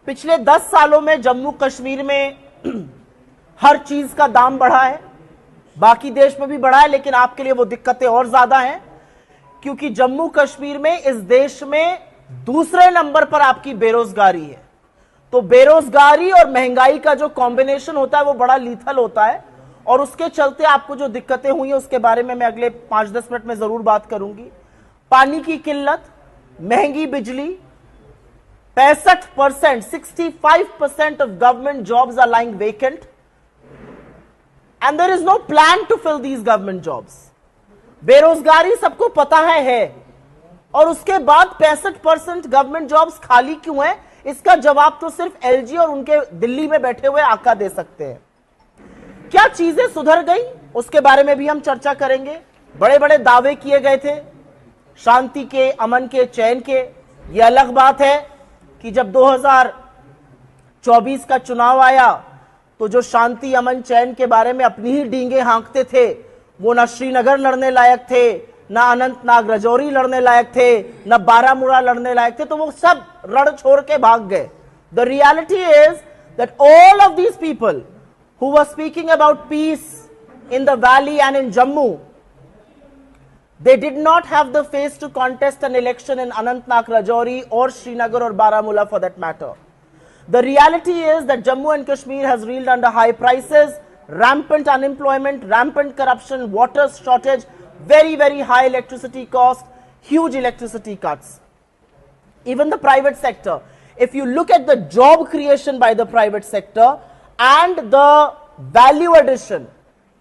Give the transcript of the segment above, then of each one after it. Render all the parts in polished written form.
पिछले 10 सालों में जम्मू कश्मीर में हर चीज का दाम बढ़ा है, बाकी देश में भी बढ़ा है, लेकिन आपके लिए वो दिक्कतें और ज्यादा हैं क्योंकि जम्मू कश्मीर में इस देश में दूसरे नंबर पर आपकी बेरोजगारी है। तो बेरोजगारी और महंगाई का जो कॉम्बिनेशन होता है वो बड़ा लीथल होता है और उसके चलते आपको जो दिक्कतें हुई है उसके बारे में मैं अगले 5-10 मिनट में जरूर बात करूंगी। पानी की किल्लत, महंगी बिजली, 65%, 65% of government jobs are lying vacant and there is no plan to fill these government jobs. बेरोजगारी सबको पता है और उसके बाद 65% गवर्नमेंट जॉब्स खाली क्यों है, इसका जवाब तो सिर्फ एलजी और उनके दिल्ली में बैठे हुए आका दे सकते हैं। क्या चीजें सुधर गई उसके बारे में भी हम चर्चा करेंगे। बड़े बड़े दावे किए गए थे शांति के, अमन के, चैन के। यह अलग बात है कि जब 2024 का चुनाव आया तो जो शांति, अमन, चैन के बारे में अपनी ही डींगे हाँकते थे वो ना श्रीनगर लड़ने लायक थे, ना अनंतनाग राजौरी लड़ने लायक थे, ना बारामूला लड़ने लायक थे, तो वो सब रण छोड़ के भाग गए। The reality is that all of these people who were speaking about peace in the valley and in Jammu, they did not have the face to contest an election in Anantnag, Rajouri or Srinagar or Baramulla for that matter. The reality is that Jammu and Kashmir has reeled under high prices, rampant unemployment, rampant corruption, water shortage, very, very high electricity cost, huge electricity cuts. Even the private sector, if you look at the job creation by the private sector and the value addition,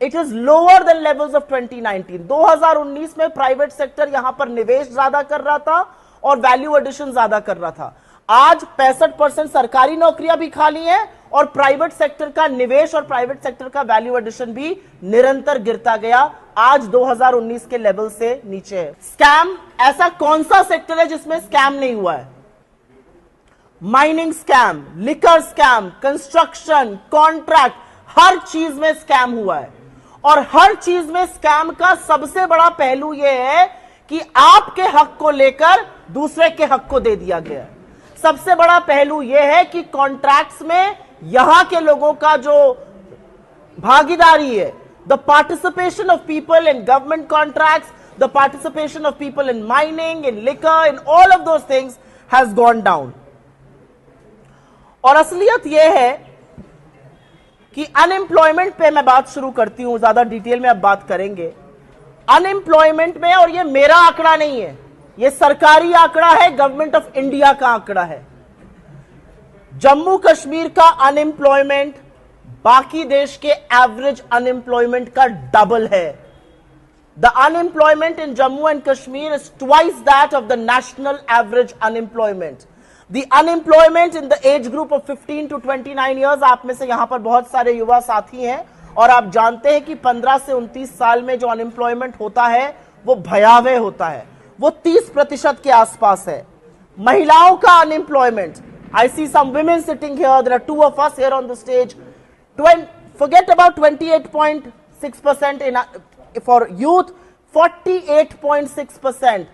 it is lower than levels of 2019. 2019 में private sector यहां पर निवेश ज्यादा कर रहा था और value addition ज्यादा कर रहा था। आज 65% सरकारी नौकरियां भी खाली हैं और प्राइवेट सेक्टर का निवेश और प्राइवेट सेक्टर का वैल्यू एडिशन भी निरंतर गिरता गया, आज 2019 के लेवल से नीचे है। स्कैम, ऐसा कौन सा सेक्टर है जिसमें स्कैम नहीं हुआ है? Mining scam, liquor scam, construction, contract, हर चीज में स्कैम हुआ है। और हर चीज में स्कैम का सबसे बड़ा पहलू यह है कि आपके हक को लेकर दूसरे के हक को दे दिया गया है। सबसे बड़ा पहलू यह है कि कॉन्ट्रैक्ट्स में यहां के लोगों का जो भागीदारी है, the participation of people in government contracts, the participation of people in mining, in liquor, in all of those things has gone down. और असलियत यह है कि अनएम्प्लॉयमेंट पे मैं बात शुरू करती हूं, ज्यादा डिटेल में अब बात करेंगे। अनएम्प्लॉयमेंट में, और ये मेरा आंकड़ा नहीं है, ये सरकारी आंकड़ा है, गवर्नमेंट ऑफ इंडिया का आंकड़ा है। जम्मू कश्मीर का अनएम्प्लॉयमेंट बाकी देश के एवरेज अनएम्प्लॉयमेंट का डबल है। The unemployment in Jammu and Kashmir is twice that of the national average unemployment. The unemployment in the age group of 15 to 29 years, आप में से यहां पर बहुत सारे युवा साथी हैं और आप जानते हैं कि 15 से 29 साल में जो अनएम्प्लॉयमेंट होता है वो भयावह होता है, वो 30% के आसपास है। महिलाओं का unemployment, I see some women sitting here, there are 2 of us here on the stage. Forget about 28.6% for youth, 48.6%,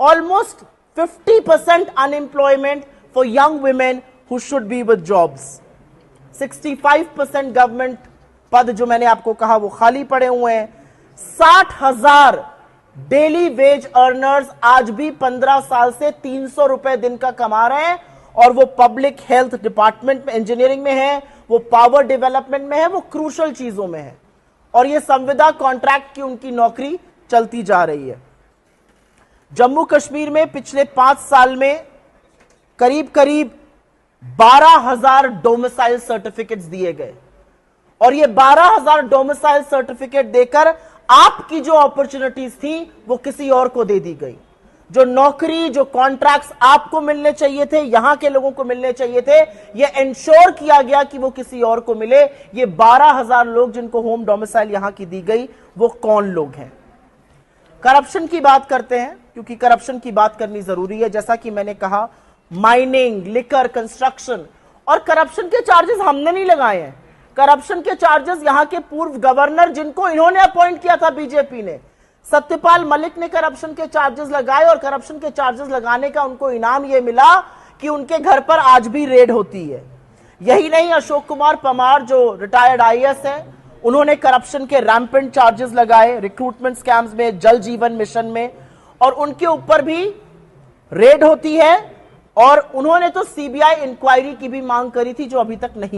almost 50% unemployment for young women who should be with jobs. 65% government पद जो मैंने आपको कहा वो खाली पड़े हुए हैं। 60,000 डेली वेज अर्नर्स आज भी 15 साल से 300 रुपए दिन का कमा रहे हैं और वो पब्लिक हेल्थ डिपार्टमेंट में, इंजीनियरिंग में है, वो पावर डेवलपमेंट में है, वो क्रूशल चीजों में है और ये संविदा कॉन्ट्रैक्ट की उनकी नौकरी चलती जा रही है। जम्मू कश्मीर में पिछले 5 साल में करीब करीब 12,000 डोमिसाइल सर्टिफिकेट्स दिए गए और ये 12,000 डोमिसाइल सर्टिफिकेट देकर आपकी जो अपॉर्चुनिटीज थी वो किसी और को दे दी गई। जो नौकरी, जो कॉन्ट्रैक्ट्स आपको मिलने चाहिए थे, यहां के लोगों को मिलने चाहिए थे, ये इंश्योर किया गया कि वो किसी और को मिले। ये 12,000 लोग जिनको होम डोमिसाइल यहां की दी गई, वो कौन लोग हैं? करप्शन की बात करते हैं क्योंकि करप्शन की बात करनी जरूरी है। जैसा कि मैंने कहा, माइनिंग, लिकर, कंस्ट्रक्शन, और करप्शन के चार्जेस हमने नहीं लगाए हैं। करप्शन के चार्जेस यहां के पूर्व गवर्नर, जिनको इन्होंने अपॉइंट किया था बीजेपी ने, सत्यपाल मलिक ने करप्शन के चार्जेस लगाए और करप्शन के चार्जेस लगाने का उनको इनाम यह मिला कि उनके घर पर आज भी रेड होती है। यही नहीं, अशोक कुमार परमार जो रिटायर्ड आईएएस है, उन्होंने करप्शन के रैम्पेंट चार्जेस लगाए रिक्रूटमेंट स्कैम्स में, जल जीवन मिशन में, और उनके ऊपर भी रेड होती है। और उन्होंने तो सीबीआई इंक्वायरी की भी मांग करी थी, जो अभी तक नहीं